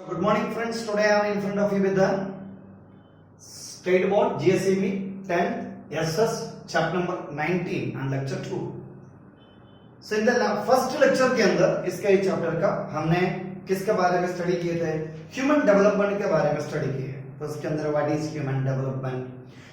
Good morning friends, today I am in front of you with the State Board GSEB 10th SS chapter number 19 and lecture 2. So in the first lecture के अंदर इसका ये chapter का हमने किसके बारे में स्टडी किए थे, ह्यूमन डेवलपमेंट के बारे में स्टडी किए। तो उसके अंदर what is human development,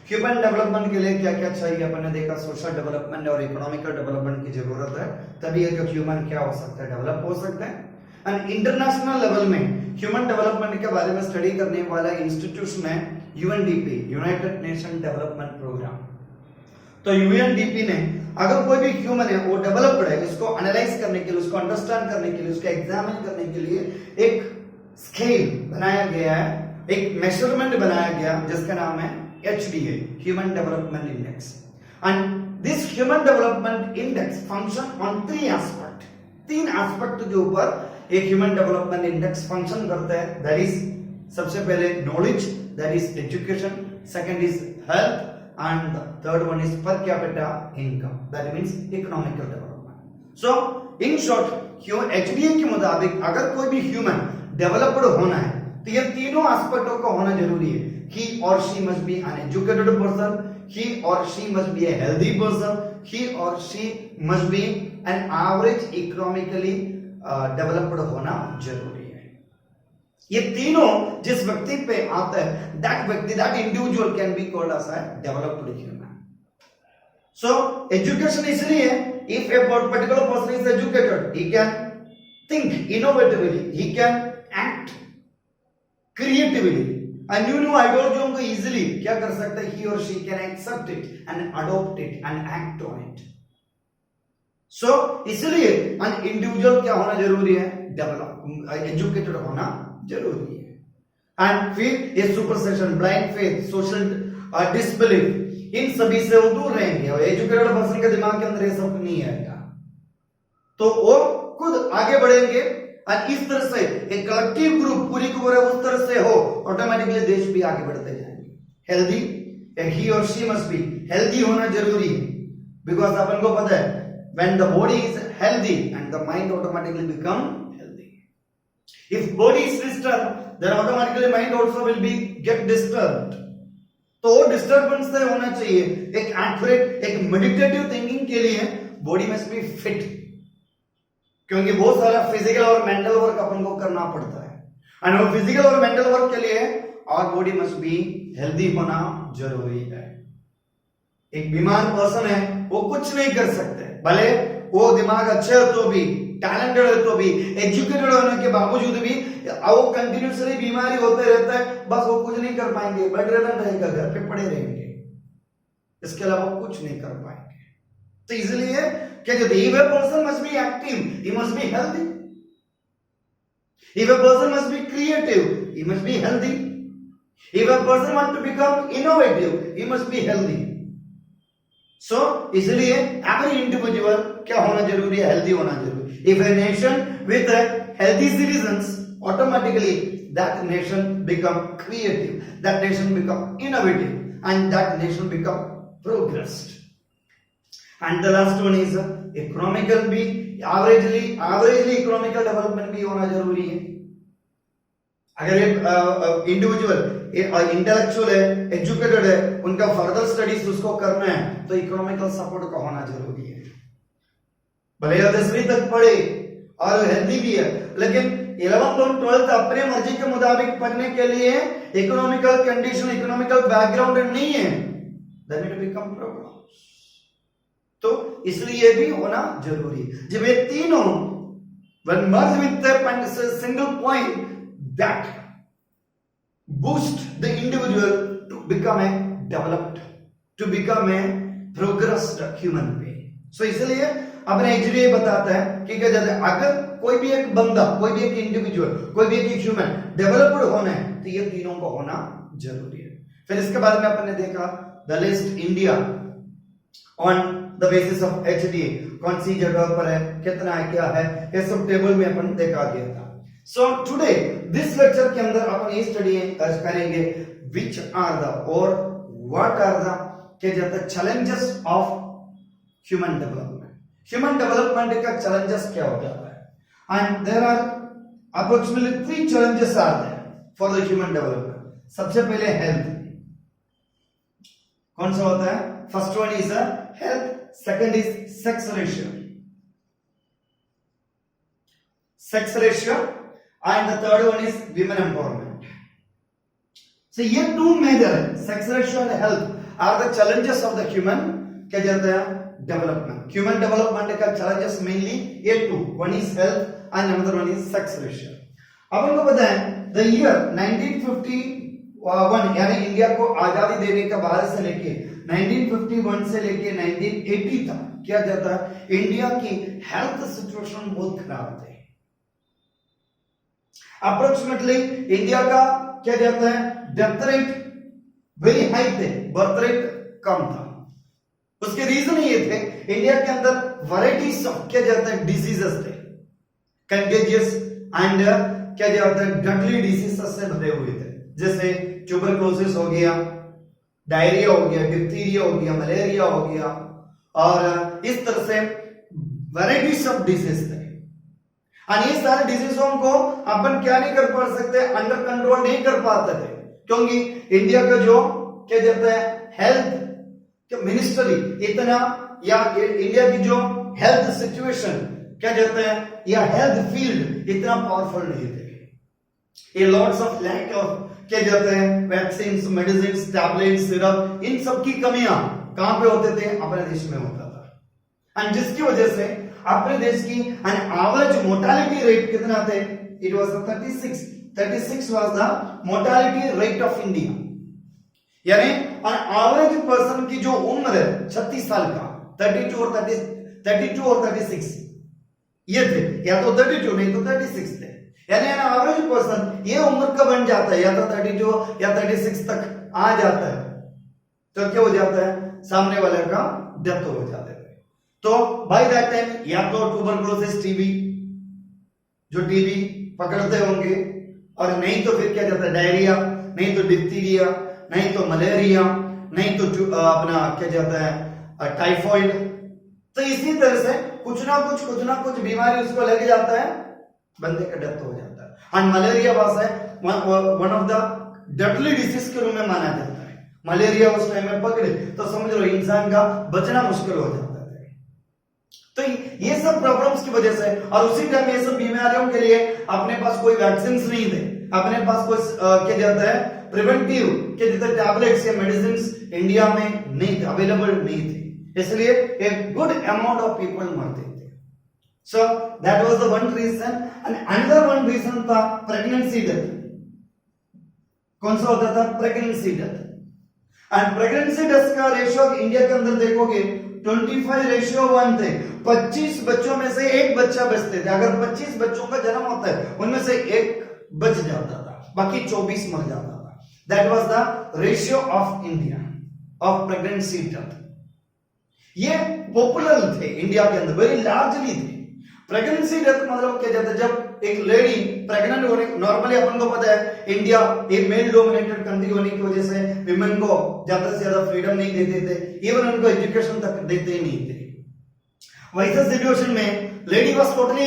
human development के लिए क्या क्या चाहिए अपन ने देखा, सोशल डेवलपमेंट और इकोनॉमिकल डेवलपमेंट की जरूरत है, तभी एक ह्यूमन क्या हो सकता है, डेवलप हो सकता है। एंड इंटरनेशनल लेवल में ह्यूमन डेवलपमेंट के बारे में स्टडी करने वाला इंस्टीट्यूशन है UNDP, United Nation Development Programme. तो यूएनडीपी ने अगर कोई भी ह्यूमन है वो डेवलप्ड है, इसको एनालाइज करने के लिए, उसको अंडरस्टैंड करने के लिए, उसको एग्जामिन करने के लिए एक स्केल बनाया गया है, एक मेजरमेंट बनाया गया जिसका नाम है HDA, human development index. And this human development index function on three aspect, तीन एस्पेक्ट के ऊपर एक ह्यूमन डेवलपमेंट इंडेक्स फंक्शन करता है। दैट इज सबसे पहले knowledge, that is education, second is health and the third one is per capita income, that means economical development. So in short HDA के मुताबिक अगर कोई भी ह्यूमन डेवलप्ड होना है तो ये तीनों एस्पेक्टों का होना जरूरी है। he or she must be an educated person, he or she must be a healthy person, he or she must be an average economically developed होना जरूरी है। ये तीनों जिस व्यक्ति पे आता है, दैट व्यक्ति, that individual can be called as a developed human. So education इसलिए, if a particular person is educated, he can think innovatively, he can act creatively, and new आइडियोलॉजियों को इजीली क्या कर सकता है, ही और she can accept it and adopt it and act on it. So इसलिए an individual क्या होना जरूरी है, डेवलप एजुकेटेड होना जरूरी है। एंड फिर ये सुपरसेशन, ब्लाइंड फेथ, सोशल डिसबिलीफ, इन सभी से वो दूर रहेंगे और एजुकेटेड पर्सन के दिमाग के अंदर ये सब नहीं आएगा, तो वो खुद आगे बढ़ेंगे। और इस तरह से एक कलेक्टिव ग्रुप पूरी को पूरा उस तरह से हो, ऑटोमेटिकली देश भी आगे बढ़ते जाएंगे। हेल्दी, ही और शी मस्ट बी हेल्दी होना जरूरी है, बिकॉज अपन को पता है when the body is healthy and the mind automatically become healthy. If body is disturbed, then automatically mind also will be get disturbed. तो डिस्टर्बेंस से होना चाहिए। एक एक्यूरेट, एक मेडिटेटिव थिंकिंग के लिए बॉडी मस्ट बी फिट, क्योंकि बहुत सारा फिजिकल और मेंटल वर्क अपन को करना पड़ता है, एंड वो फिजिकल और मेंटल वर्क के लिए और बॉडी मस्ट बी हेल्दी होना जरूरी है। एक बीमार पर्सन है वो कुछ नहीं कर सकते, भले वो दिमाग अच्छे हो तो भी, टैलेंटेड हो तो भी, एजुकेटेड होने के बावजूद भी वो कंटिन्यूसली बीमारी होते रहता है, बस वो कुछ नहीं कर पाएंगे, बेड रिडन रहेगा, घर पे पड़े रहेंगे, इसके अलावा कुछ नहीं कर पाएंगे। तो इसलिए क्या कहते हैं, if a person must be active, he must be healthy, if a person must be creative, he must be healthy, if a person want to become innovative, he must be healthy. So इसलिए every individual क्या होना जरूरी है, healthy होना जरूरी। If a nation with healthy citizens, automatically that nation become creative, that nation become innovative, and that nation become progressed. And the last one is economical भी, averagely economical development भी होना जरूरी है। अगर एक इंडिविजुअल इंटेलेक्चुअल है, educated है, उनका फर्दर स्टडीज उसको करना है, तो इकोनॉमिकल सपोर्ट का होना जरूरी है। भले 10वीं तक पढ़े और हेल्दी भी है, लेकिन 11th और 12th अपने मर्जी के मुताबिक पढ़ने के लिए इकोनॉमिकल कंडीशन, इकोनॉमिकल बैकग्राउंड नहीं है, देन इट बिकम प्रॉब्लम्स। तो इसलिए भी होना जरूरी है। जब ये तीनों when merged with the single point that boost the individual to become a developed, to become a progressed human being. So इसलिए अपने HDA बताता है कि क्या कहते हैं, अगर कोई भी एक बंदा, कोई भी एक इंडिविजुअल, कोई भी एक ह्यूमन डेवलप्ड होना है तो ये तीनों को होना जरूरी है। फिर इसके बाद में अपन ने देखा the list India on the basis of HDA, कौन सी जगह पर है, कितना है, क्या है, ये सब टेबल में अपन देखा गया था। सो टुडे दिस लेक्चर के अंदर अपन ये स्टडी करेंगे विच आर द और what are the challenges of human development का चैलेंजेस क्या हो जाता है, and there are approximately 3 challenges are there for the human development. सबसे पहले हेल्थ, कौन सा होता है? First one is health, second is sex ratio and the third one is women empowerment. So ये टू मेजर है, sex ratio and health are the challenges of the human क्या कहते हैं डेवलपमेंट. ह्यूमन डेवलपमेंट का challenges mainly ये two, one is health and another one is sex ratio. अब हमको पता है द ईयर 1951 यानी इंडिया को आजादी देने के बाद से लेके 1951 से लेके 1980 तक क्या जाता है इंडिया की हेल्थ सिचुएशन बहुत खराब थे. अप्रोक्सीमेटली इंडिया का क्या जाता है डेथ रेट वेरी हाई थे, बर्थ रेट कम था. उसके रीजन ये थे इंडिया के अंदर वैरायटीज ऑफ क्या जाता है डिजीजेस थे, कंटेजियस एंड क्या जाता है डेडली डिजीजेस से भरे हुए थे. जैसे ट्यूबरक्लोसिस हो गया, डायरिया हो गया, डिप्थीरिया हो गया, मलेरिया हो गया, और इस तरह से वैरायटीज ऑफ डिजीज थे. और ये सारे डिजीजों को अपन क्या नहीं कर पा सकते, अंडर कंट्रोल नहीं कर पाते थे, क्योंकि इंडिया का जो क्या जाता है हेल्थ मिनिस्ट्री इतना या इंडिया की जो हेल्थ सिचुएशन क्या जाता है या हेल्थ फील्ड इतना पावरफुल नहीं थे. ये लॉट्स ऑफ लैक ऑफ क्या जाते हैं वैक्सीन, मेडिसिन, टैबलेट, सिरप, इन सब की कमियां कहां पे होते थे? अपने देश में होता था. एंड जिसकी वजह से अपने देश की एन एवरेज मोर्टालिटी रेट कितना थे? It was 36 was the mortality rate of India. यानी एवरेज पर्सन की जो उम्र है 36 साल का, 32 और 36 ये थे, या तो 32 नहीं तो 36 थे. यानी एवरेज पर्सन ये उम्र का बन जाता है या तो 32 या 36 तक आ जाता है तो क्या हो जाता है सामने वाले का डेथ हो जाते थे. तो बाय दैट टाइम या तो ट्यूबरक्लोसिस टीबी जो टीबी पकड़ते होंगे, और नहीं तो फिर क्या जाता है डायरिया, नहीं तो डिप्थीरिया, नहीं तो मलेरिया, नहीं तो अपना क्या जाता है टाइफॉइड. तो इसी तरह से कुछ ना कुछ बीमारी उसको लग जाता है, बंदे का डेथ हो जाता है. एंड मलेरिया वाज है one of the deadly disease के रूप में माना जाता है. मलेरिया उस टाइम में पकड़े तो समझ लो इंसान का बचना मुश्किल हो जाता है. तो ये सब प्रॉब्लम्स की वजह से, और उसी टाइम ये सब बीमारियों के लिए अपने पास कोई वैक्सीन नहीं थे, अपने पास कोई क्या जाता है प्रिवेंटिव के जैसे टैबलेट्स या मेडिसिन इंडिया में नहीं थे, अवेलेबल नहीं थे. इसलिए एक गुड अमाउंट ऑफ पीपल मरते थे. So that was the one reason. And another one reason था प्रेगनेंसी डेथ. कौन सा होता था? Pregnancy death. And pregnancy death का रेशियो इंडिया के अंदर देखोगे 25:1 थे. 25 बच्चों में से एक बच्चा बचते थे. अगर 25 बच्चों का जन्म होता है उनमें से एक बच जाता था, बाकी 24 मर जाता था. That was the ratio of India of pregnancy death. ये पॉपुलर थे इंडिया के अंदर, वेरी लार्जली थे. प्रेगनेंसी डेथ मतलब क्या जाता है जब एक लेडी प्रेग्नेंट होने, नॉर्मली अपन को पता है इंडिया एक मेल डोमिनेटेड कंट्री होने की वजह से विमेन को ज्यादा से ज्यादा फ्रीडम नहीं देते थे, इवन उनको एजुकेशन तक देते ही नहीं थे. वैसे सिचुएशन में लेडी वाज टोटली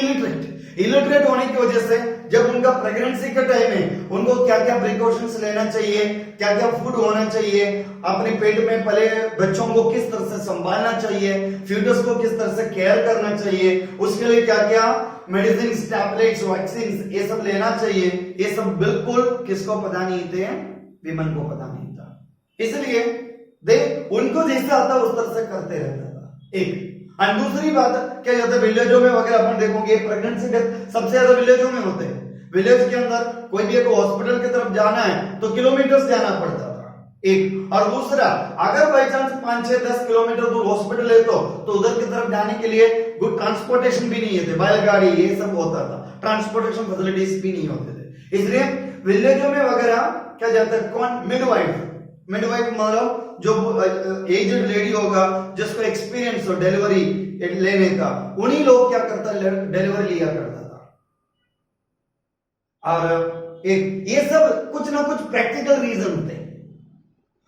इलिटरेट होने की वजह से जब उनका प्रेगनेंसी का टाइम है उनको क्या क्या प्रिकॉशंस लेना चाहिए, क्या क्या फूड होना चाहिए, अपने पेट में पले बच्चों को किस तरह से संभालना चाहिए, फ्यूटस को किस तरह से केयर करना चाहिए, उसके लिए क्या क्या मेडिसिन, टैबलेट्स, वैक्सीन ये सब लेना चाहिए, ये सब बिल्कुल किसको पता नहीं थे? विमेन को पता नहीं था. इसलिए उनको जैसा आता उस तरह से करते रहता था. एक और दूसरी बात क्या जाता है विलेजों में वगैरह अपन देखोगे प्रेगनेंसी डेथ सबसे ज्यादा विलेजों में होते हैं. विलेज के अंदर कोई भी एक हॉस्पिटल की तरफ जाना है तो किलोमीटर्स जाना पड़ता था. एक और दूसरा अगर बाई चांस 5, 6, 10 किलोमीटर दूर हॉस्पिटल है तो उधर की तरफ जाने के लिए गुड ट्रांसपोर्टेशन भी नहीं थे, बैलगाड़ी ये सब होता था, ट्रांसपोर्टेशन फैसिलिटीज भी नहीं होते थे. इसलिए विलेजों में वगैरह क्या जाता है कौन मिडवाइफ मतलब जो एजेड लेडी होगा जिसको एक्सपीरियंस हो डिलीवरी लेने का, उन्हीं लोग क्या करता डिलीवरी लिया करता था. और एक ये सब कुछ ना कुछ प्रैक्टिकल रीजन थे.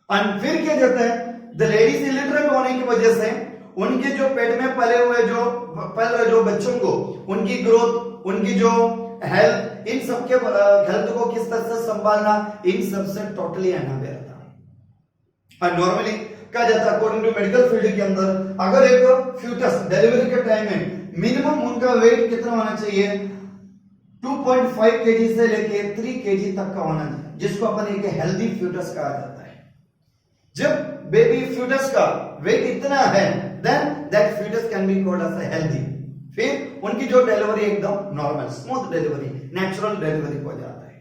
और फिर क्या जाता है द लेडीज इलिटरेट होने की वजह से उनके जो पेट में पले हुए जो बच्चों को उनकी ग्रोथ, उनकी जो हेल्थ इन सबके हेल्थ को किस तरह से संभालना, इन सबसे टोटली अनअवेयर था। और नॉर्मली कहा जाता है अकॉर्डिंग टू मेडिकल फील्ड के अंदर अगर एक फ्यूटस डिलीवरी के टाइम में मिनिमम उनका वेट कितना होना चाहिए, 2.5 केजी से लेके 3 केजी तक का होना चाहिए, जिसको अपन एक हेल्दी फ्यूटस कहा जाता है। जब बेबी फ्यूटस का वेट इतना है then that foetus can be called as healthy. फिर उनकी जो डिलीवरी एकदम normal smooth delivery natural delivery हो जाता है।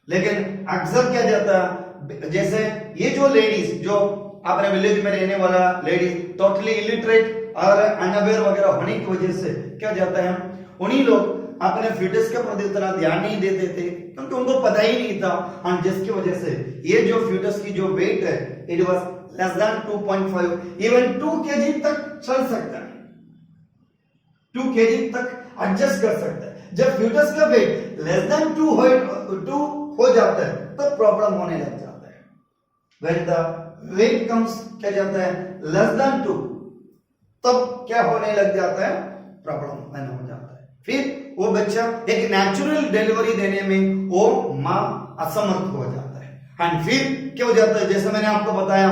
लेकिन अक्सर क्या जाता है, जैसे ये जो लेडीज जो अपने विलेज में रहने वाला लेडीज टोटली इलिटरेट और अनअवेयर वगैरह होने की वजह से क्या जाता है, उन्हीं लोग अपने फिटनेस के प्रति इतना ध्यान नहीं देते थे क्योंकि उनको पता ही नहीं था, और जिसकी वजह से ये जो फिटनेस की जो वेट है it was less than 2.5 even 2 KG तक चल सकता है, 2 केजी तक एडजस्ट कर सकता है। जब फिटनेस का वेट लेस देन 2 हो जाता है तो प्रॉब्लम होने लग जाता है। व्हेन द वेट कम्स क्या जाता है लेस देन 2 तब क्या होने लग जाता है, प्रॉब्लम हो जाता है। फिर वो बच्चा एक नेचुरल डिलीवरी देने में वो मां असमर्थ हो जाता है, एंड फिर क्या हो जाता है, जैसे मैंने आपको बताया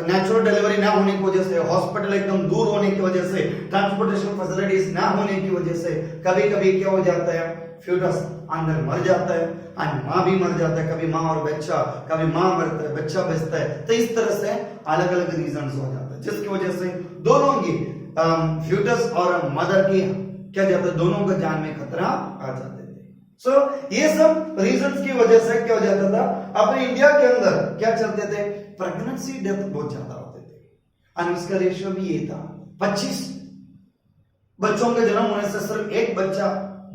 नेचुरल डिलीवरी ना होने की वजह से, हॉस्पिटल एकदम दूर होने की वजह से, ट्रांसपोर्टेशन फैसिलिटीज ना होने की वजह से कभी कभी क्या हो जाता है, फ्यूटस अंदर मर जाता है एंड मां भी मर जाता है। कभी मां और बच्चा, कभी मां मरता है बच्चा बचता है, तो इस तरह से अलग अलग रीजंस हो जाता है, जिसकी वजह से दोनों की फ्यूटस और मदर की क्या जाता है, दोनों को जान में खतरा आ जाते थे। सो ये सब रीजंस की वजह से क्या हो जाता था, अपने इंडिया के अंदर क्या चलते थे, प्रेगनेंसी डेथ बहुत ज्यादा होते थे, और इसका रेशियो भी ये था 25 बच्चों के जन्म होने से सिर्फ एक बच्चा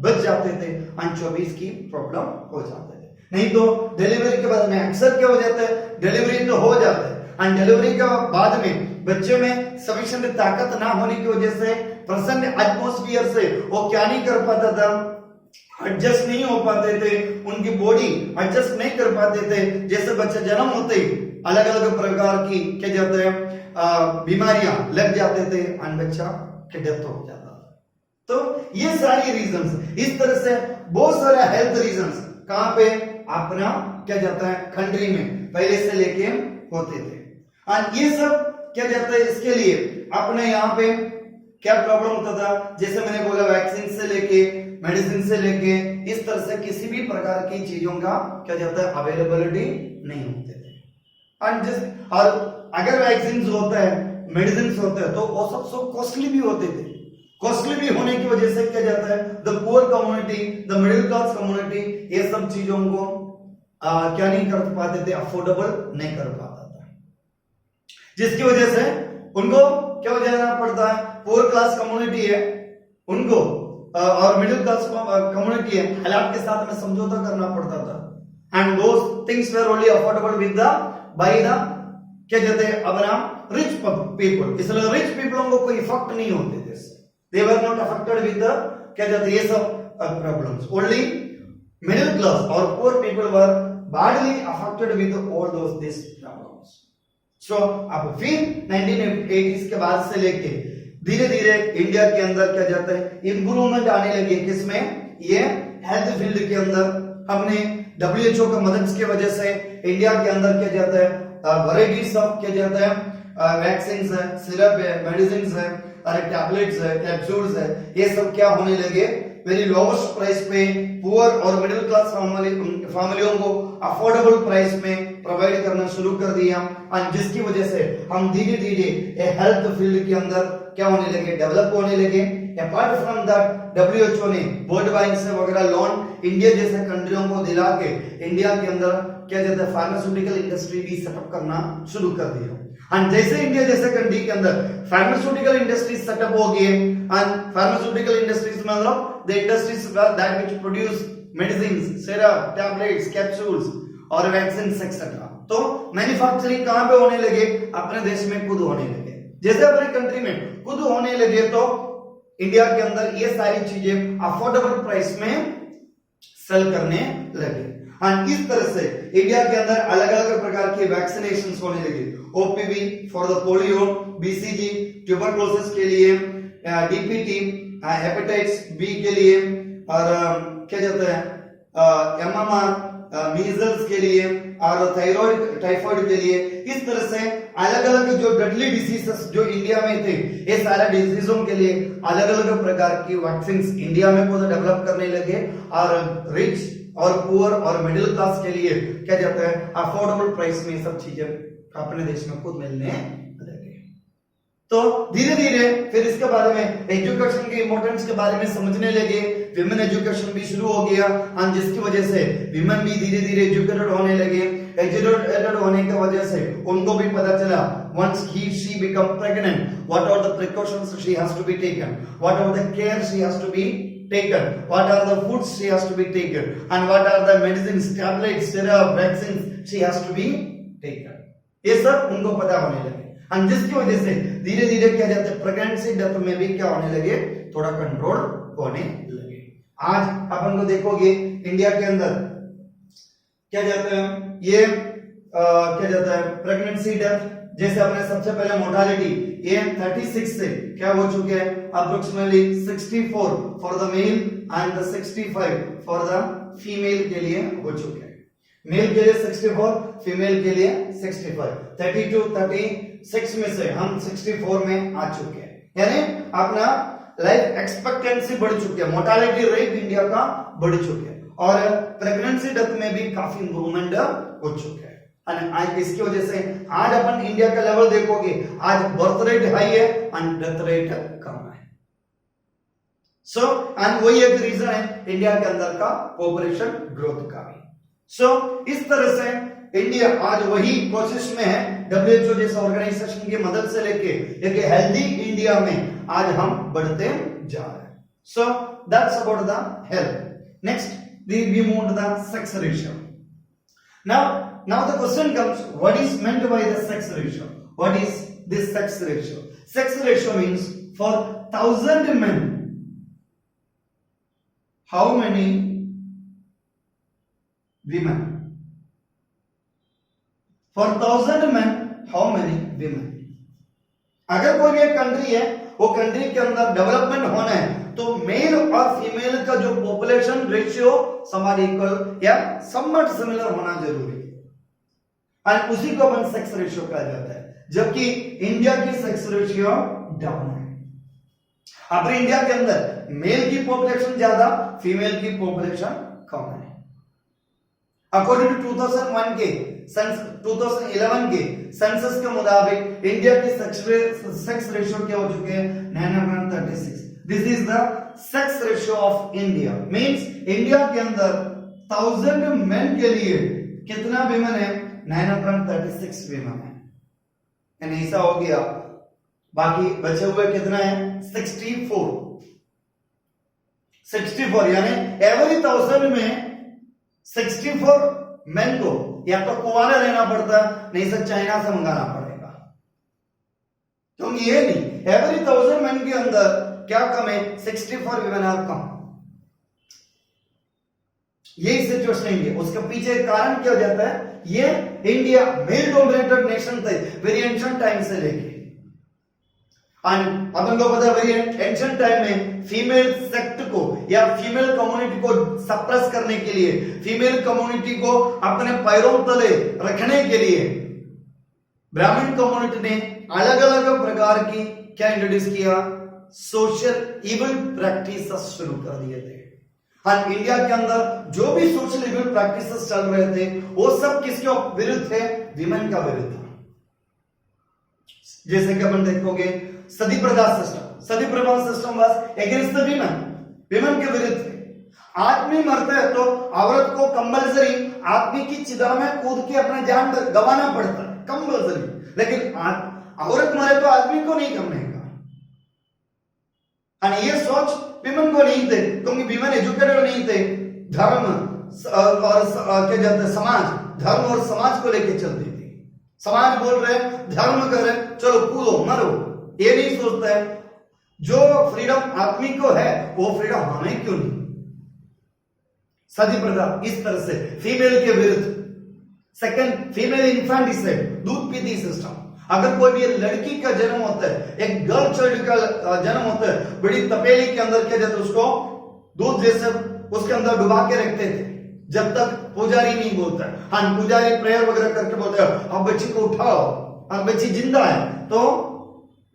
बच जाते थे और 24 की प्रॉब्लम हो जाते थे। नहीं तो डिलीवरी के बाद में अक्सर क्या हो जाता है, डिलीवरी तो हो जाता है एंड डिलीवरी के बाद में बच्चे में सफिशिएंट ताकत ना होने की वजह से प्रेजेंट एटमॉस्फेयर से वो क्या नहीं कर पाता था, एडजस्ट नहीं हो पाते थे, उनकी बॉडी एडजस्ट नहीं कर पाते थे। जैसे बच्चे जन्म होते ही अलग अलग प्रकार की क्या जाते हैं बीमारियां लग जाते थे और बच्चा की डेथ हो जाता था। तो ये सारी रीजंस, इस तरह से बहुत सारे हेल्थ रीजंस कहां पे अपना क्या जाता है कंट्री में पहले से लेके होते थे, और ये सब क्या जाता है, इसके लिए अपने यहाँ पे क्या प्रॉब्लम होता था, जैसे मैंने बोला वैक्सीन से लेके मेडिसिन से लेके इस तरह से किसी भी प्रकार की चीजों का क्या जाता है अवेलेबिलिटी नहीं होते थे। और अगर वैक्सीन होता है मेडिसिन होता है तो वो सब कॉस्टली भी होते थे। कॉस्टली भी होने की वजह से क्या जाता है, the poor community, the middle class community ये सब चीजों को क्या नहीं कर पाते थे, अफोर्डेबल नहीं कर पाता था, जिसकी वजह से उनको क्या हो जाना पड़ता है, पुअर क्लास कम्युनिटी है उनको और मिडिल क्लास कम्युनिटी है, हालात के साथ में समझौता करना पड़ता था, and those things were only affordable with the by the क्या कहते हैं अपना रिच पीपल। इसलिए रिच पीपलों को कोई इफेक्ट नहीं होते थे, they were not affected with the क्या कहते हैं ये सब प्रॉब्लम्स। ओनली मिडिल क्लास और poor people were badly affected with all those these problems. So अब फिर 1980s के बाद से लेके धीरे धीरे इंडिया के अंदर क्या जाता है इंप्रूवमेंट आने लगी, किसमें, ये हेल्थ फील्ड के अंदर। हमने WHO का मदद की वजह से इंडिया के अंदर क्या जाता है वैरायटीज ऑफ क्या जाता है वैक्सीन है, सिरप है, मेडिसिन है, टैबलेट्स है, कैप्सूल्स है, ये सब क्या होने लगे वेरी लोवेस्ट प्राइस पे पुअर और मिडिल क्लास फैमिलियों को अफोर्डेबल प्राइस में प्रोवाइड करना शुरू कर दिया, और जिसकी वजह से हम धीरे धीरे हेल्थ फील्ड के अंदर क्या होने लगे, डेवलप होने लगे। अपार्ट फ्रॉम दैट WHO ने वर्ल्ड बैंक से वगैरह लोन इंडिया जैसे कंट्रियों को दिला के इंडिया के अंदर क्या कहते हैं फार्मास्यूटिकल इंडस्ट्री भी सेटअप करना शुरू कर दिया। और जैसे इंडिया जैसे कंट्री के अंदर फार्मास्यूटिकल इंडस्ट्री सेटअप हो गई, एंड फार्मास्यूटिकल इंडस्ट्रीज मतलब the industries that which produce medicines, syrup, tablets, capsules और वैक्सीन एक्सेट्रा। तो मैन्युफैक्चरिंग कहां पे होने लगे, अपने देश में खुद होने लगे। जैसे अपने कंट्री में खुद होने लगे तो इंडिया के अंदर ये सारी चीजें अफोर्डेबल प्राइस में सेल करने लगे, और इस तरह से इंडिया के अंदर अलग अलग प्रकार की वैक्सीनेशन होने लगी। OPV for the polio, BCG tuberculosis के लिए, DPT हेपेटाइटिस B के लिए, और क्या कहते हैं MMR मीजल्स के लिए और थायराइड टाइफाइड के लिए, इस तरह से अलग अलग जो डेडली डिजीजेस जो इंडिया में थे, ये सारे डिजीजों के लिए अलग अलग प्रकार की वैक्सीन इंडिया में खुद डेवलप करने लगे और रिच और पुअर और मिडिल क्लास के लिए क्या कहते हैं अफोर्डेबल प्राइस में सब चीजें अपने देश में खुद मिलने लगे। तो धीरे धीरे फिर इसके बारे में एजुकेशन के इंपॉर्टेंस के बारे में समझने लगे, विमेन एजुकेशन भी शुरू हो गया और जिसकी वजह से विमेन भी धीरे धीरे एजुकेटेड होने लगे। एजुकेटेड होने की वजह से उनको भी पता चला once she become pregnant what are the precautions she has to be taken, what are the care she has to be taken, what are the foods she has to be taken and what are the medicines, tablets, syrup, vaccines she has to be taken, ये सब उनको पता होने लगे। और जिसकी वजह से धीरे धीरे क्या जाते हैं प्रेगनेंसी डेथ में भी क्या होने लगे, थोड़ा कंट्रोल होने लगे। आज अपन को देखोगे इंडिया के अंदर क्या जाता है ये क्या जाता है प्रेगनेंसी डेथ, जैसे अपने सबसे पहले मोर्टालिटी ये 36 से क्या हो चुके हैं approximately 64 for the male and 65 for the female के लिए हो चुके हैं। मेल के लिए 64, फीमेल के लिए 65, 32 36 में से हम 64 में आ चुके हैं, यानी अपना लाइफ एक्सपेक्टेंसी बढ़ चुकी है, मोर्टालिटी रेट इंडिया का बढ़ चुके हैं और प्रेगनेंसी डेथ में भी काफी इंप्रूवमेंट हो चुके हैं। आज इसकी वजह से आज अपन इंडिया का लेवल देखोगे, आज बर्थ रेट हाई है एंड डेथ रेट कम है। सो एंड वही एक रीजन है इंडिया के अंदर का पॉपुलेशन ग्रोथ का भी। सो इस तरह से इंडिया आज वही कोशिश में है WHO जैसे ऑर्गेनाइजेशन की मदद से लेके एक हेल्दी इंडिया में आज हम बढ़ते जा रहे हैं। So that's about the health. Next we move to the sex ratio. Now the question comes, what is meant by the sex ratio? What is this sex ratio? Sex ratio means for 1,000 men, how many women? For 1,000 men, how many women? अगर कोई भी एक country है, वो country के अंदर development होना है तो मेल और फीमेल का जो पॉपुलेशन रेशियो समान इक्वल या समवट सिमिलर होना जरूरी है और उसी को अपन सेक्स रेशियो कहा जाता है, जबकि इंडिया की सेक्स रेशियो डाउन है। अपने इंडिया के अंदर मेल की पॉपुलेशन ज्यादा, फीमेल की पॉपुलेशन कम है। अकॉर्डिंग टू 2011 के सेंसस के मुताबिक इंडिया की सेक्स रेशियो क्या हो चुके हैं 936। This is the sex ratio of India, means India के अंदर 1,000 मेन के लिए कितना विमेन है 936 विमेन है, यानी ऐसा हो गया। बाकी बचे हुए कितना है 64 यानी एवरी 1,000 में 64 मेन को या तो कुंवारा रहना पड़ता है, नहीं तो चाइना से मंगाना पड़ेगा। क्योंकि ये नहीं, एवरी 1,000 मेन के अंदर क्या कम है 64 विमेन आर कम। यही सिचुएशन है। उसके पीछे कारण क्या हो जाता है, ये इंडिया मेल डोमिनेटेड नेशन थे वेरी एंशिएंट टाइम से लेके, अपन को पता है वेरी एंशिएंट टाइम में फीमेल सेक्ट को या फीमेल कम्युनिटी को सप्रेस करने के लिए, फीमेल कम्युनिटी को अपने पैरों तले रखने के लिए ब्राह्मण कम्युनिटी ने अलग अलग प्रकार की क्या इंट्रोड्यूस किया, सोशल इविल प्रैक्टिसेस शुरू कर दिए थे। हाँ, इंडिया के अंदर जो भी सोशल इविल प्रैक्टिसेस चल रहे थे वो सब किसके विरुद्ध थे, विमेन का विरुद्ध था। जैसे कि अपन देखोगे सती प्रथा system was against the women के विरुद्ध थे। आदमी मरता है तो औरत को कंपल्सरी आदमी की चिता में कूद के अपना जान गंवाना पड़ता है कंपल्सरी, लेकिन औरत मरे तो आदमी को नहीं करने का। और ये सोच विमेन को नहीं थे, क्योंकि विमेन एजुकेटेड नहीं थे। धर्म और क्या कहते हैं समाज, धर्म और समाज को लेके चलती थी। समाज बोल रहे धर्म करे चलो कूदो मरो, ये नहीं सोचता है जो फ्रीडम आदमी को है वो फ्रीडम हमें क्यों नहीं। सती प्रथा इस तरह से फीमेल के विरुद्ध। सेकंड, फीमेल इन्फेंटिसाइड, दूध पीती सिस्टम। अगर कोई भी लड़की का जन्म होता है, एक गर्ल चाइल्ड का जन्म होता है, बड़ी तपेली के अंदर क्या जाता है उसको दूध जैसे उसके अंदर डुबा के रखते थे जब तक पुजारी नहीं बोलता। हाँ, पुजारी प्रेयर वगैरह करके बोलते हैं अब बच्ची को उठाओ, अब बच्ची जिंदा है तो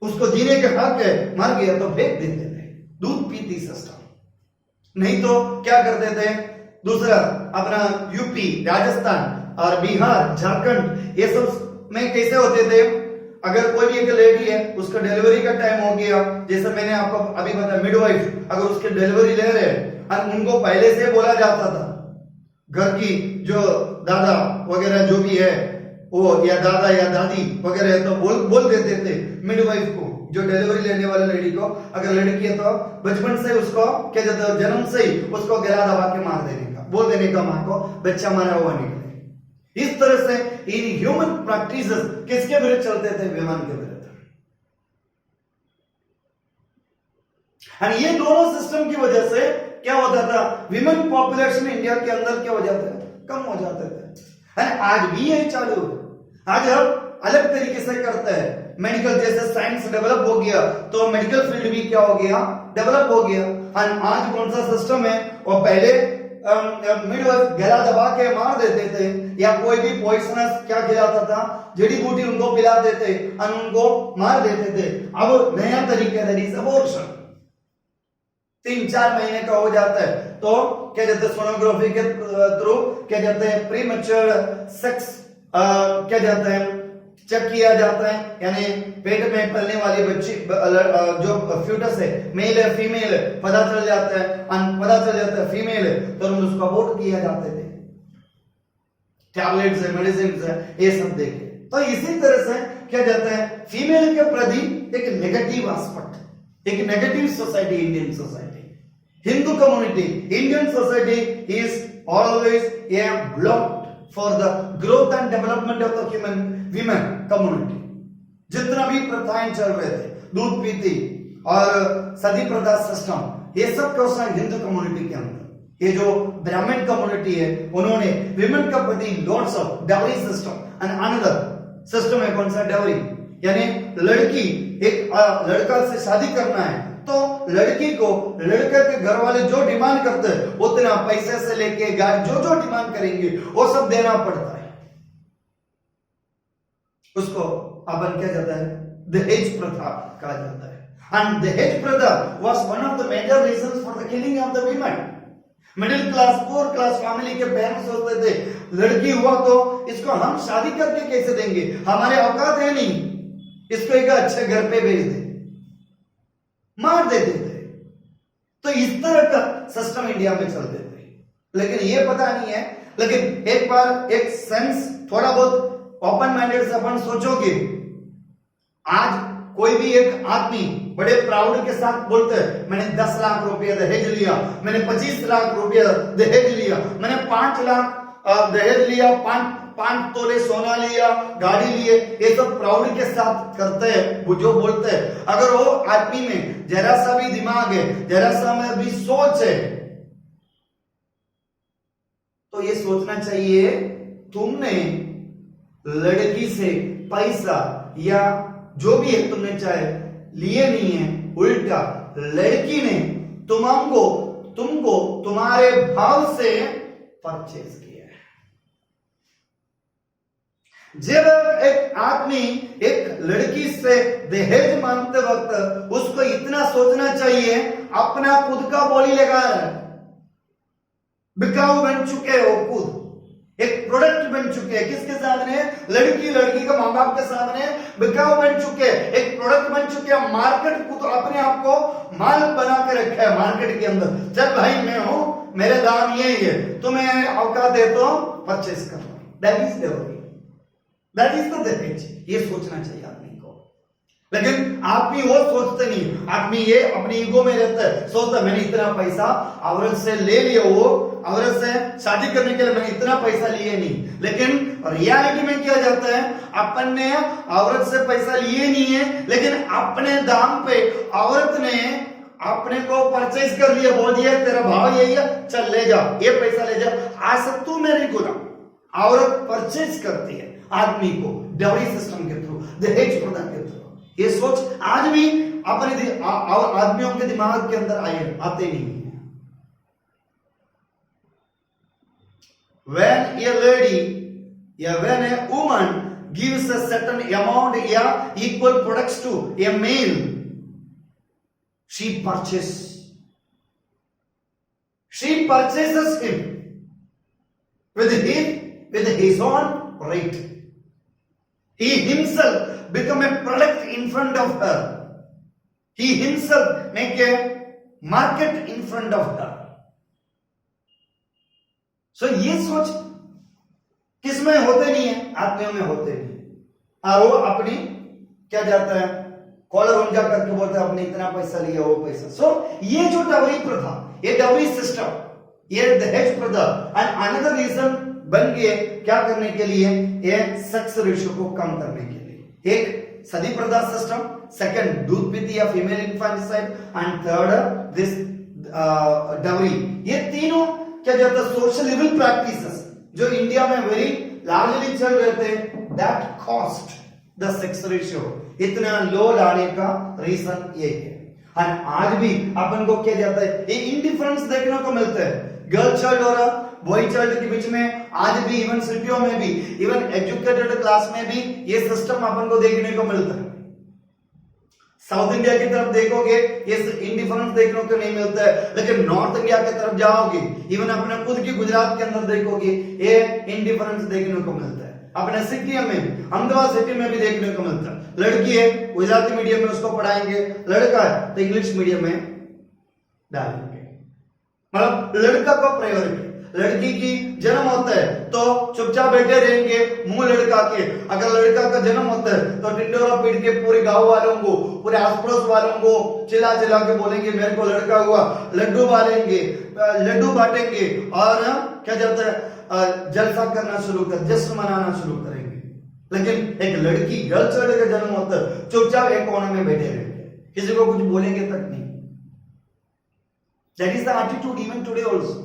उसको जीने के हक है, मर गया तो फेंक देते थे। दूध पीती सिस्टम। नहीं तो क्या करते थे, दूसरा अपना यूपी, राजस्थान और बिहार, झारखंड ये सब में कैसे होते थे, अगर कोई भी एक लेडी है उसका डिलीवरी का टाइम हो गया, जैसे मैंने आपको अभी बताया मिडवाइफ अगर उसके डिलीवरी ले रहे हैं, उनको पहले से बोला जाता था, घर की जो दादा वगैरह जो भी है वो या दादा या दादी वगैरह तो बोल देते थे मिडवाइफ को, जो डिलीवरी लेने वाले लेडी को, अगर लड़की है तो बचपन से उसको क्या जाता है, जन्म से ही उसको गला दबा के मार देने का, बोल देने का मां को बच्चा मरा हुआ निकले। इस तरह से इन ह्यूमन प्रैक्टिसेस किसके विरुद्ध चलते थे, विमन के विरुद्ध। ये दोनों सिस्टम की वजह से क्या होता था, विमेन पॉपुलेशन इंडिया के अंदर क्या हो जाता है, कम हो जाते थे। आज भी यही चालू है। आज हम अलग तरीके से करते हैं, मेडिकल जैसे साइंस डेवलप हो गया तो मेडिकल फील्ड भी क्या हो गया, डेवलप हो गया। आज कौन सा सिस्टम है, और पहले मिडवाइफ गला दबा के मार देते थे, या कोई भी पॉइजनस क्या खिलाता था, जड़ी बूटी उनको पिलाते थे और उनको मार देते थे। अब नया तरीका है अबॉर्शन, 3-4 महीने का हो जाता है तो क्या कहते हैं, सोनोग्राफी के थ्रू क्या कहते हैं, प्रीमैच्योर सेक्स क्या जाता है चेक किया जाता है, यानी पेट में पलने वाली बच्ची जो फ्यूटस है, मेल है फीमेल है पता चल जाता है, पता चल जाता है फीमेल है तो उसको अबॉर्ट किया जाते थे। टैबलेट्स है, मेडिसिन है, ये सब देखे। तो इसी तरह से क्या जाता है, फीमेल के प्रति एक नेगेटिव एस्पेक्ट, एक negative society, Indian society, Hindu community, Indian society is always a block for the growth and development of the human women community. जितना भी प्रथाएं चल रहे थे, दूध पीती और सती प्रथा सिस्टम, ये सब कौन सा हिंदू कम्युनिटी के अंदर। ये जो ब्राह्मण कम्युनिटी है उन्होंने विमेन का प्रति lots of dowry system and another system है, कौन सा डाउरी, यानी लड़की एक लड़का से शादी करना है तो लड़की को लड़के के घर वाले जो डिमांड करते हैं उतना पैसे से लेके गाड़ी जो डिमांड करेंगे वो सब देना पड़ता है। उसको अपन क्या जाता है, दहेज प्रथा कहा जाता है। एंड दहेज प्रथा was one of the major reasons for the killing of the women. Middle class, poor class family के पेरेंट्स सोचते थे लड़की हुआ तो इसको हम शादी करके कैसे देंगे, हमारे औकात है नहीं, इसको एक अच्छे घर पे भेज दे, मार देते थे। तो इस तरह का सिस्टम इंडिया में चलते थे, लेकिन ये पता नहीं है। लेकिन एक बार एक सेंस थोड़ा बहुत ओपन माइंडेड से अपन सोचोगे, आज कोई भी एक आदमी बड़े प्राउड के साथ बोलते हैं मैंने 10 लाख रुपया दहेज लिया, मैंने 25 लाख रुपया दहेज लिया, मैंने 5 लाख दहेज लिया, 5 तोले सोना लिया, गाड़ी लिए, ये सब प्राउड के साथ करते हैं, वो जो बोलते हैं। अगर वो आदमी में जरा सा भी दिमाग है, जरा सा में भी सोच है, तो ये सोचना चाहिए तुमने लड़की से पैसा या जो भी है तुमने चाहे लिए नहीं है, उल्टा लड़की ने तुमको तुम्हारे भाव से परचेज किया है। जब एक आदमी एक लड़की से दहेज मांगते वक्त उसको इतना सोचना चाहिए, अपना खुद का बोली लगा रहा है, बिकाऊ बन चुके हो, खुद एक प्रोडक्ट बन चुके हैं। किसके सामने? लड़की का मां बाप के सामने बिकाऊ बन चुके हैं, एक प्रोडक्ट बन चुके हैं। मार्केट को तो अपने आप को माल बना के रखा है मार्केट के अंदर। चल भाई मैं हूं, मेरे दाम ये है, तुम्हें औकात है तो परचेस करो। दैट इज द दहेज। ये सोचना चाहिए आदमी को, लेकिन आदमी वो सोचते नहीं। आदमी ये अपनी ईगो में रहता है, सोचता मैंने इतना पैसा औरत से ले लिया, वो औरत से शादी करने के लिए मैंने इतना पैसा लिए नहीं। लेकिन रियलिटी में क्या जाता है, अपन ने औरत से पैसा लिए नहीं है, लेकिन अपने दाम पे औरत ने अपने को परचेज कर लिया, बोल दिया तेरा भाव यही है, चल ले जा, ये पैसा ले जा, आज से तू मेरी गुलाम। औरत परचेज करती है आदमी को डाउरी सिस्टम के थ्रू, दहेज प्रथा के थ्रू। ये सोच आज भी अपने आदमियों के दिमाग के अंदर आते नहीं है। when a lady, when a woman gives a certain amount, equal products to a male, she purchases him with his own rate. He himself become a product in front of her. He himself make a market in front of her. So ये सोच किसमें होते नहीं है, आदमियों में होते नहीं। और वो अपनी क्या जाता है, कॉलर ऊंचा करके बोलते हैं अपने इतना पैसा लिया, वो पैसा। सो ये जो डाउरी प्रथा, ये डाउरी सिस्टम, ये दहेज प्रथा एंड अनदर रीजन बन गए क्या करने के लिए, ये सेक्स रेशियो को कम करने के लिए। एक सदी प्रथा सिस्टम, सेकंड दूध पीती या female infanticide and third this dowry. ये तीनों क्या जाता है सोशल इविल प्रैक्टिसेस जो इंडिया में वेरी लार्जली चल रहे थे, that cost the sex ratio इतना लो लाने का रीजन ये है। और आज भी अपन को क्या जाता है, ये इंडिफरेंस देखने को मिलता है गर्ल चाइल्ड और बॉय चाइल्ड के बीच में। आज भी इवन सिटियों में भी, इवन एजुकेटेड क्लास में भी ये सिस्टम अपन को देखने को मिलता है। साउथ इंडिया की तरफ देखोगे ये इंडिफरेंस देखने को नहीं मिलता है, लेकिन नॉर्थ इंडिया की तरफ जाओगे, इवन अपने खुद की गुजरात के अंदर देखोगे ये इंडिफरेंस देखने को मिलता है। अपने सिटी में भी, अहमदाबाद सिटी में भी देखने को मिलता है। लड़की है गुजराती मीडियम में उसको पढ़ाएंगे, लड़का है तो इंग्लिश मीडियम में डालेंगे। मतलब लड़का को प्रायोरिटी, लड़की की जन्म होता है तो चुपचाप बैठे रहेंगे मुंह लड़का के। अगर लड़का का जन्म होता है तो टिंडोरा पीट के पूरे गांव वालों को, पूरे आस पड़ोस वालों को चिल्ला चिल्ला के बोलेंगे मेरे को लड़का हुआ, लड्डू बांटेंगे और क्या जाता है जलसा करना शुरू कर, जश्न मनाना शुरू करेंगे। लेकिन एक लड़की गर्ल चाइल्ड का जन्म होता है चुपचाप एक कोने में बैठे रहेंगे, किसी को कुछ बोलेंगे तक नहीं। That is the attitude even today also,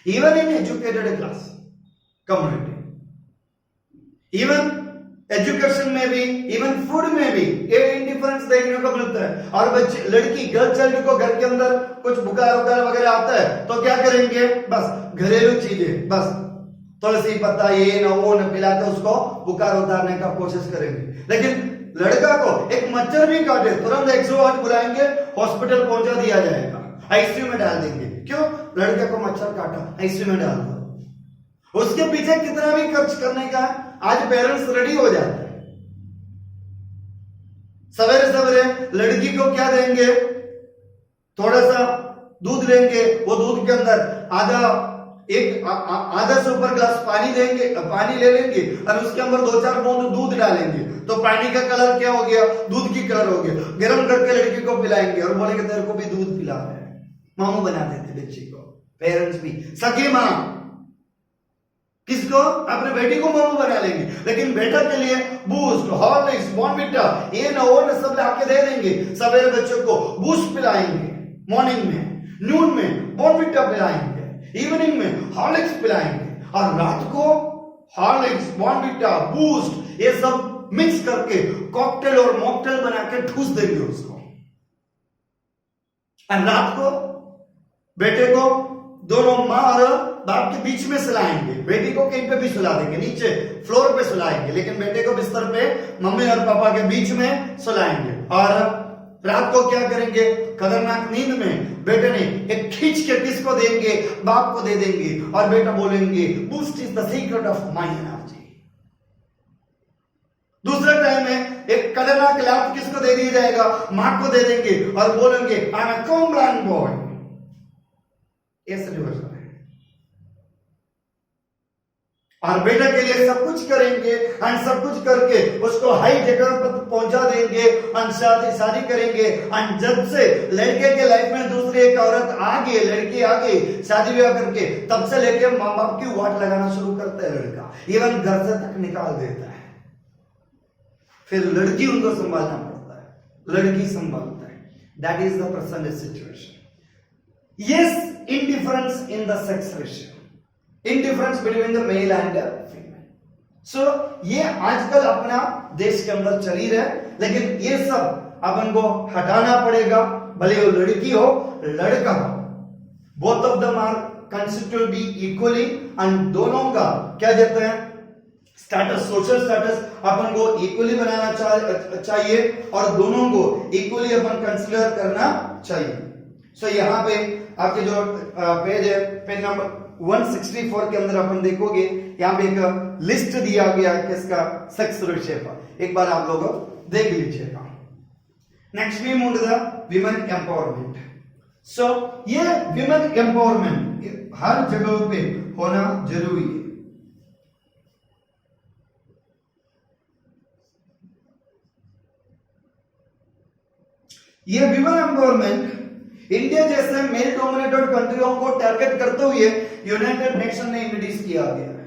even in educated class community, even education में भी, इवन फूड में भी ये इंडिफरेंस देखने को मिलता है। और बच्चे, लड़की गर्ल चाइल्ड को घर के अंदर कुछ बुखार वगैरह आता है तो क्या करेंगे, बस घरेलू चीजें, बस तुलसी पत्ता ये न वो न पिला के उसको बुखार उतारने का कोशिश करेंगे। लेकिन लड़का को एक मच्छर भी काटे तुरंत 108 बुलाएंगे, हॉस्पिटल पहुंचा दिया जाएगा, आईसीयू में डाल देंगे। क्यों? लड़के को मच्छर काटा, आईसीयू में डाल दो। उसके पीछे कितना भी खर्च करने का आज पेरेंट्स रेडी हो जाते हैं। सवेरे सवेरे लड़की को क्या देंगे, थोड़ा सा दूध लेंगे, वो दूध के अंदर आधा से ऊपर ग्लास पानी ले लेंगे और उसके अंदर 2-4 बूंद दूध डालेंगे तो पानी का कलर क्या हो गया, दूध की कलर हो गया। गर्म करके लड़की को पिलाएंगे और बोलेंगे तेरे को भी दूध पिला रहे हैं। मामू बना देते बच्ची को, पेरेंट्स भी, सगी मां किसको, अपने बेटी को मामू बना लेंगे। लेकिन बेटा के लिए बूस्ट, हॉर्लिक्स, बॉर्नविटा ये न वो न सब लाके दे देंगे। सवेरे बच्चों को बूस्ट पिलाएंगे, मॉर्निंग में, नून में बॉर्नविटा पिलाएंगे, इवनिंग में हॉर्लिक्स पिलाएंगे और रात को हॉर्लिक्स, बॉर्नविटा, बूस्ट ये सब मिक्स करके कॉकटेल और मॉकटेल बना के ठूस देंगे उसको। और रात को बेटे को दोनों मां और बाप के बीच में सुलाएंगे, बेटी को कहीं पे भी सुला देंगे, नीचे फ्लोर पे सुलाएंगे, लेकिन बेटे को बिस्तर पे मम्मी और पापा के बीच में सुलाएंगे। और रात को क्या करेंगे, खतरनाक नींद में बेटे ने एक खींच के किसको देंगे, बाप को दे देंगे और बेटा बोलेंगे boost is the secret of my energy. दूसरे टाइम में एक खतरनाक लात किसको दे दिया जाएगा, मां को दे देंगे और बोलेंगे I am a Complan boy. ऐसे डिवर्जन है। और बेटा के लिए सब कुछ करेंगे और सब कुछ करके उसको हाई जगह पर पहुंचा देंगे और शादी करेंगे। और जब से लड़के के लाइफ में दूसरी एक औरत आ गई, लड़की आ गई शादी ब्याह करके, तब से लेके मां बाप की वाट लगाना शुरू करता है लड़का, इवन घर से तक निकाल देता है। फिर लड़की उनको संभालना पड़ता है, लड़की संभालता है। That is the present situation. Yes, indifference in the sex ratio, indifference between the male and the female. So ये आजकल अपना देश के अंदर चल ही रहा है, लेकिन ये सब अपन को हटाना पड़ेगा। भले वो लड़की हो लड़का हो, both of them are considered to be equally and दोनों का क्या कहते हैं स्टेटस, सोशल स्टेटस अपन को इक्वली बनाना चाहिए और दोनों को इक्वली अपन कंसीडर करना चाहिए। सो यहाँ पे आपके जो पेज है, पेज नंबर 164 के अंदर अपन देखोगे यहाँ पे एक लिस्ट दिया गया है किसका, सेक्स रेशियो का। एक बार आप लोग देख लीजिएगा। Next we move to the women empowerment. So ये विमेन एम्पावरमेंट हर जगह पे होना जरूरी है। ये विमेन एम्पावरमेंट इंडिया जैसे मेल डोमिनेटेड कंट्रियों को टारगेट करते हुए यूनाइटेड नेशन ने इंट्रोड्यूस किया गया है।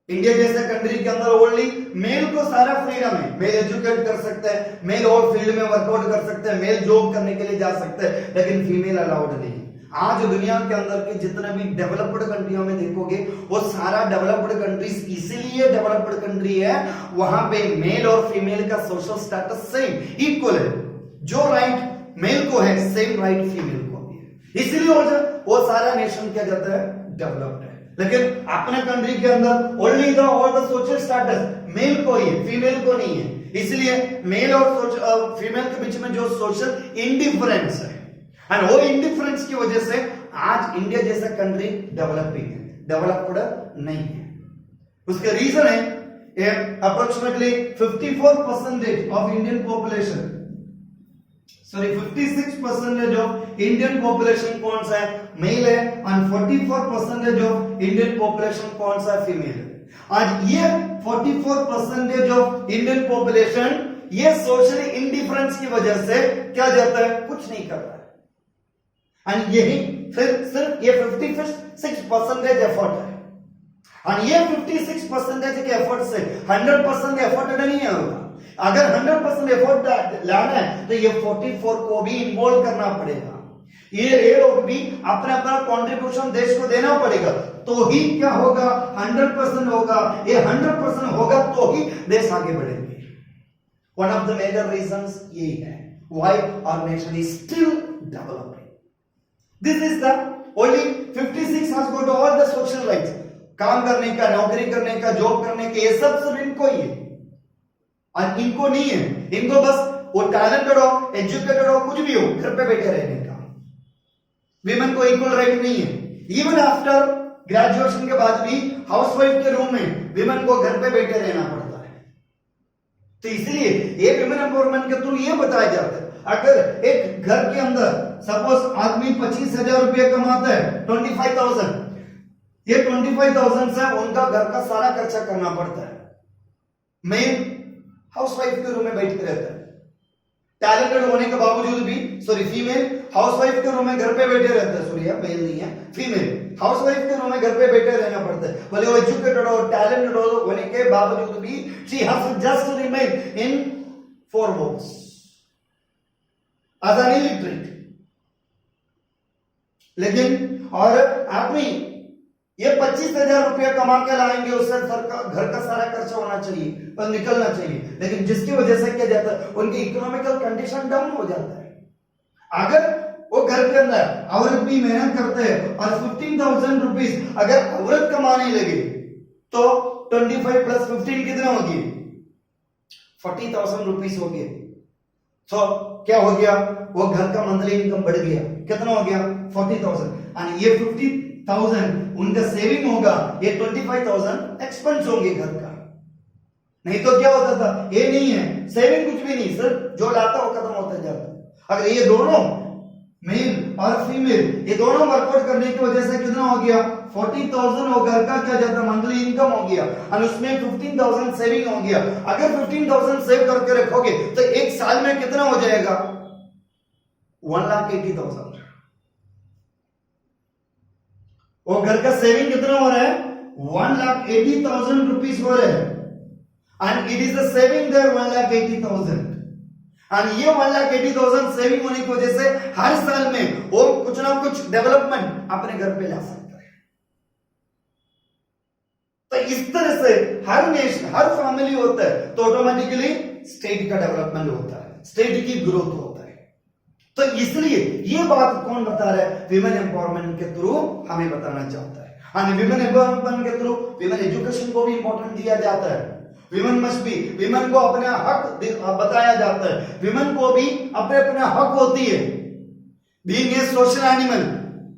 इंडिया जैसे कंट्री के अंदर ओनली मेल को सारा फ्रीडम है, मेल एजुकेट कर सकते हैं, मेल और फील्ड में वर्कआउट कर सकते हैं, मेल जॉब करने के लिए जा सकते हैं, लेकिन फीमेल अलाउड नहीं। आज दुनिया के अंदर के जितने भी डेवलप्ड कंट्रियों में देखोगे वो सारा डेवलप्ड कंट्रीज इसीलिए डेवलप्ड कंट्री है, वहां पे मेल और फीमेल का सोशल स्टेटस सेम इक्वल है। जो राइट मेल को है सेम राइट फीमेल को भी है, इसीलिए वो सारा नेशन क्या कहता है डेवलप्ड है। लेकिन अपने कंट्री के अंदर only the all the social status male को ही है, फीमेल को नहीं है। इसलिए मेल और फीमेल के बीच में जो सोशल इंडिफरेंस है, एंड वो इंडिफरेंस की वजह से आज इंडिया जैसा कंट्री डेवलपिंग है, डेवलप्ड नहीं है। उसके रीजन है approximately 54% of Indian population, sorry 56% of Indian population कौन सा है, मेल है, और 44% ऑफ इंडियन पॉपुलेशन कौन सा है, फीमेल है। आज ये 44% ऑफ इंडियन पॉपुलेशन ये सोशली इंडिफरेंस की वजह से क्या जाता है, कुछ नहीं कर रहा है। एंड यही फिर सिर्फ ये 56% एफर्ट है, और ये 56% के एफर्ट से 100% एफर्ट नहीं होगा। अगर 100% एफर्ट लाना है तो ये 44 को भी इन्वॉल्व करना पड़ेगा। ये लोग भी अपना अपना कंट्रीब्यूशन देश को देना पड़ेगा, तो ही क्या होगा, 100% होगा। ये 100% होगा तो ही देश आगे बढ़ेंगे। One of the major reasons ये है why our nation is still developing. This is the only 56 has got all the social rights, काम करने का, नौकरी करने का, जॉब करने का, ये सब इनको ही है, और इनको नहीं है। इनको बस वो टैलेंटेड हो, एजुकेटेड हो, कुछ भी हो, घर पे बैठे रहने का। विमेन को इक्वल राइट नहीं है। इवन आफ्टर ग्रेजुएशन के बाद भी हाउसवाइफ के रूम में विमेन को घर पे बैठे रहना पड़ता है। तो इसलिए ये विमेन एम्पावरमेंट के थ्रू ये बताया जाता है, अगर एक घर के अंदर सपोज आदमी 25,000 रुपये कमाता है, 25,000, ये 25,000 से उनका घर का सारा खर्चा करना पड़ता है। मेन हाउसवाइफ के रूम में बैठ के रहता है, टैलेंटेड होने के बावजूद भी, सॉरी फीमेल हाउसवाइफ के रूम में घर पे बैठे रहता है, सॉरी मेल नहीं है, फीमेल हाउसवाइफ के रूम में घर पे बैठे रहना पड़ता है। भले वो एजुकेटेड हो, टैलेंटेड हो होने के बावजूद भी she has to just remain in four walls as an illiterate. लेकिन और आदमी ये 25,000 रुपया कमा के लाएंगे, उससे घर का सारा खर्चा होना चाहिए और निकलना चाहिए, लेकिन जिसकी वजह से क्या जाता है, उनकी इकोनॉमिकल कंडीशन डाउन हो जाता है। अगर वो घर के अंदर औरत भी मेहनत करते हैं और 15,000 रुपीज अगर औरत कमाने लगे तो 25 प्लस 15 कितना होगी, 40,000 रुपीज हो गए। तो क्या हो गया, वो घर का मंथली इनकम बढ़ गया, कितना हो गया 40,000, और ये 50,000 उनका सेविंग होगा, ये 25,000 एक्सपेंस होंगे घर का। नहीं तो क्या होता था, ये नहीं है, सेविंग कुछ भी नहीं, सिर्फ जो लाता वो खत्म होता जाता। अगर ये दोनों मेल और फीमेल ये दोनों वर्कआउट करने की वजह से कितना हो गया, 40,000 और घर का क्या जाता मंथली इनकम हो गया, और उसमें 15,000 सेविंग हो गया। अगर 15,000 सेव करके रखोगे तो एक साल में कितना हो जाएगा, 1,80,000। वो घर का सेविंग कितना हो रहा है, 1,80,000 रुपीज हो रहे हैं, and it is the saving there 1,80,000। And ये 1,80,000 सेविंग होने की वजह से हर साल में वो कुछ ना कुछ डेवलपमेंट अपने घर पे ला सकता है। तो इस तरह से हर नेशन, हर फैमिली होता है तो ऑटोमेटिकली स्टेट का डेवलपमेंट होता है, स्टेट की ग्रोथ होता है। तो इसलिए ये बात कौन बता रहा है, विमेन एम्पावरमेंट के थ्रू हमें बताना चाहता है। एंड विमेन एम्पावरमेंट के थ्रू विमेन एजुकेशन को भी इंपॉर्टेंट दिया जाता है। विमेन मस्ट बी, विमेन को अपना हक बताया जाता है, विमेन को भी अपने अपना हक होती है। Being a social animal,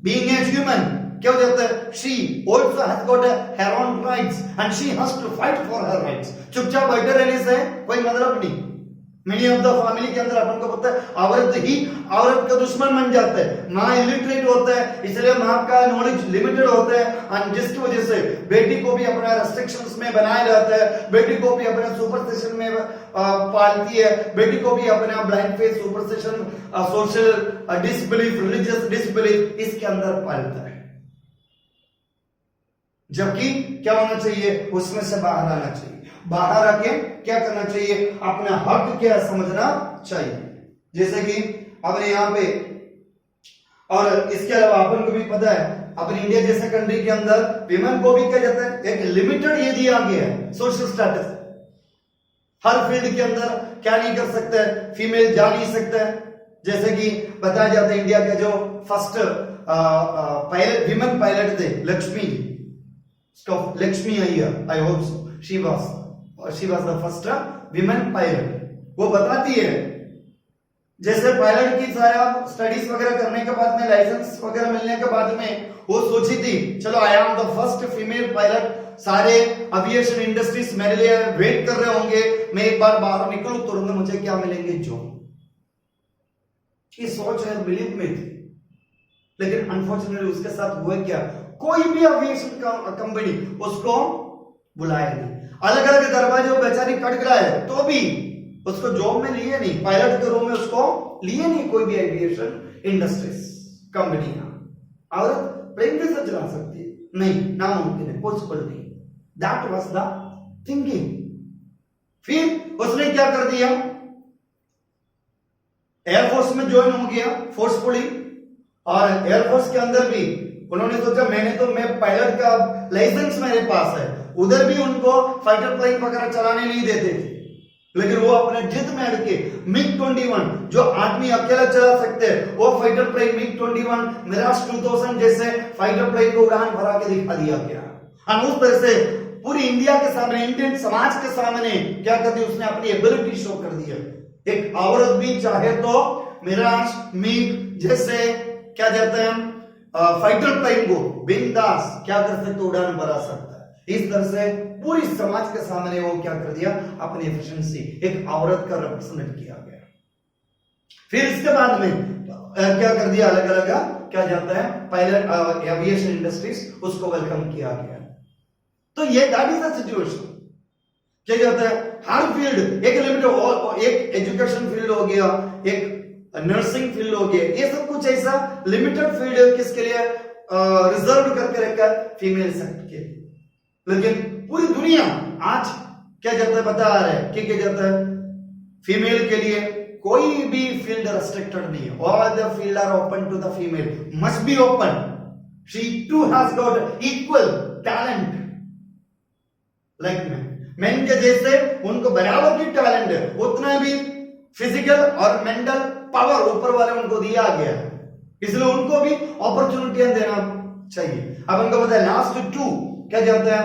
being a human, क्या हो जाता है, she also has got her own rights and she has to fight for her rights. चुपचाप बैठे रहने से कोई मतलब नहीं। मेनी ऑफ द फैमिली के अंदर अपन को पता है औरत ही औरत का दुश्मन बन जाता है। माँ इलिटरेट होता है, इसलिए माँ का नॉलेज लिमिटेड होता है और जिसकी वजह से बेटी को भी अपना रेस्ट्रिक्शंस में बनाया जाता है, बेटी को भी अपना सुपरस्टिशन में पालती है, बेटी को भी अपना blind faith, superstition, social disbelief, religious disbelief इसके अंदर पालता है। जबकि क्या होना चाहिए, उसमें से बाहर आना चाहिए। बाहर आके क्या करना चाहिए, अपना हक क्या समझना चाहिए। जैसे कि अपने यहाँ पे, और इसके अलावा अपन को भी पता है अपने इंडिया जैसे कंट्री के अंदर विमेन को भी क्या जाता है एक लिमिटेड ये दिया गया है सोशल स्टेटस। हर फील्ड के अंदर क्या नहीं कर सकते है, फीमेल जा नहीं सकता है। जैसे कि बताया जाता है इंडिया के जो फर्स्ट पायलट, विमेन पायलट थे Lakshmi, Lakshmi Iyer, I hope so she was the first women pilot. वो बताती है जैसे पायलट की सारा स्टडीज वगैरह करने के बाद में, लाइसेंस वगैरह मिलने के बाद में वो सोची थी चलो I am the first female pilot, सारे एविएशन इंडस्ट्रीज मेरे लिए वेट कर रहे होंगे, मैं एक बार बाहर निकलूं तुरंत मुझे क्या मिलेंगे, जॉब। ये सोच है बिलीव में थी, लेकिन अनफॉर्चुनेटली उसके साथ हुआ क्या, कोई भी एविएशन कंपनी उसको बुलाया नहीं। अलग अलग दरवाजे वो बेचारी कटगड़ा है तो भी उसको जॉब में लिए नहीं, पायलट के रूम में उसको लिए नहीं कोई भी एविएशन इंडस्ट्रीज कंपनियां। औरत प्लेन कैसे चला सकती है, नहीं, नामुमकिन है, पॉसिबल नहीं। That was the thinking. फिर उसने क्या कर दिया, एयरफोर्स में ज्वाइन हो गया फोर्सफुली, और एयरफोर्स के अंदर भी उन्होंने सोचा मैं पायलट का लाइसेंस मेरे पास है, उधर भी उनको फाइटर प्लेन वगैरह चलाने नहीं देते थे, लेकिन वो अपने जिद में अड़ के मिग-21 जो आदमी अकेला चला सकते हैं वो फाइटर प्लेन मिग-21 मिराज 2000 जैसे फाइटर प्लेन को उड़ान भरा के दिखा दिया गया। और उस तरह से पूरी इंडिया के सामने, इंडियन समाज के सामने क्या कर दिया, उसने अपनी एबिलिटी शो कर दिया। एक औरत भी चाहे तो मिराज, मिग जैसे क्या कहते हैं फाइटर प्लेन को बिंदास क्या कर सकते, उड़ान भरा सकता है। इस तरह से पूरी समाज के सामने वो क्या कर दिया, अपनी एफिशिएंसी एक औरत का रिप्रेजेंट किया गया। फिर इसके बाद में क्या कर दिया, अलग अलग क्या जाता है पायलट एविएशन इंडस्ट्रीज उसको वेलकम किया गया। तो ये दैट इज द सिचुएशन। क्या जाता है हर फील्ड एक लिमिटेड, एक एजुकेशन फील्ड हो गया, एक नर्सिंग फील्ड हो गया, ये सब कुछ ऐसा लिमिटेड फील्ड किसके लिए रिजर्व करके रखा है, फीमेल सेक्टर के। लेकिन पूरी दुनिया आज क्या जाता है बता रहा है कि क्या जाता है फीमेल के लिए कोई भी फील्ड रेस्ट्रिक्टेड नहीं है, all the field are open to the female, must be open, she too has got equal talent like men के जैसे उनको बराबर की टैलेंट है, उतना भी फिजिकल और मेंटल पावर ऊपर वाले उनको दिया गया है, इसलिए उनको भी अपॉर्चुनिटियां देना चाहिए। अब उनको पता है लास्ट 2 क्या जाता है,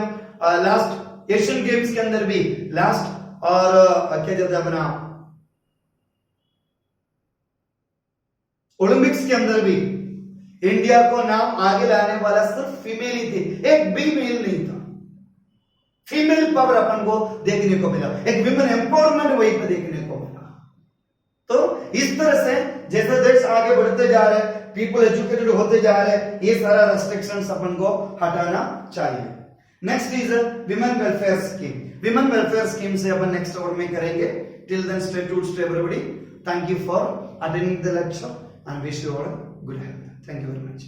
लास्ट एशियन गेम्स के अंदर भी लास्ट और क्या जाता है अपना ओलंपिक्स के अंदर भी इंडिया को नाम आगे लाने वाला सिर्फ फीमेल ही थी, एक भी मेल नहीं था। फीमेल पावर अपन को देखने को मिला, एक विमेन एम्पावरमेंट वहीं पे देखने को मिला। तो इस तरह से जैसे देश आगे बढ़ते जा रहे हैं, पीपल एजुकेटेड होते जा रहे हैं, ये सारा रेस्ट्रिक्शंस अपन को हटाना चाहिए। Next is women welfare scheme. Women welfare scheme से अपन नेक्स्ट आवर में करेंगे। Till then stay tuned, stay everybody. Thank you for attending the lecture and wish you all good health. Thank you very much.